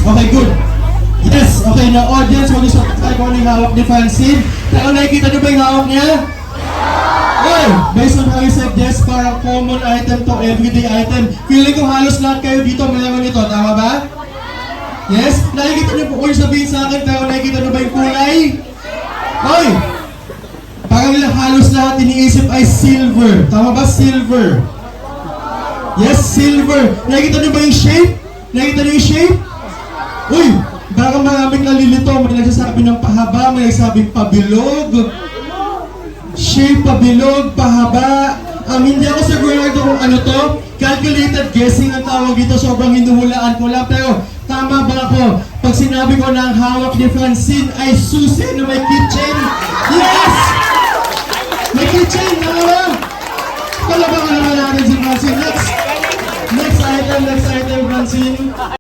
Okay, good. Yes, okay na audience, huwag niyo sa kung ano yung hawak ni Francine. Pero nakikita niyo ba yung hawak niya? Oy, based on how you said yes, parang common item to, everyday item. Feeling ko halos lahat kayo dito meron ito, tama ba? Yes? Nakikita niyo po, huwag sabihin sa akin, pero nakikita niyo ba yung kulay? Oy! Parang halos lahat iniisip ay silver. Tama ba? Silver. Yes, silver. Nakikita niyo ba yung shape? Nakikita niyo yung shape? Uy! Parang maraming nalilito. May nagsasabi ng pahaba, may nagsasabing pabilog. Shape, pabilog, pahaba. Hindi ako sigurado kung ano to. Calculated guessing ang tawag dito. Sobrang hinuhulaan ko lang. Pero tama ba ako? Pag sinabi ko na ang hawak ni Francine ay susi na may keychain. Yes! May keychain! Tama ba? Palabakan naman natin si Francine. Next item, Francine.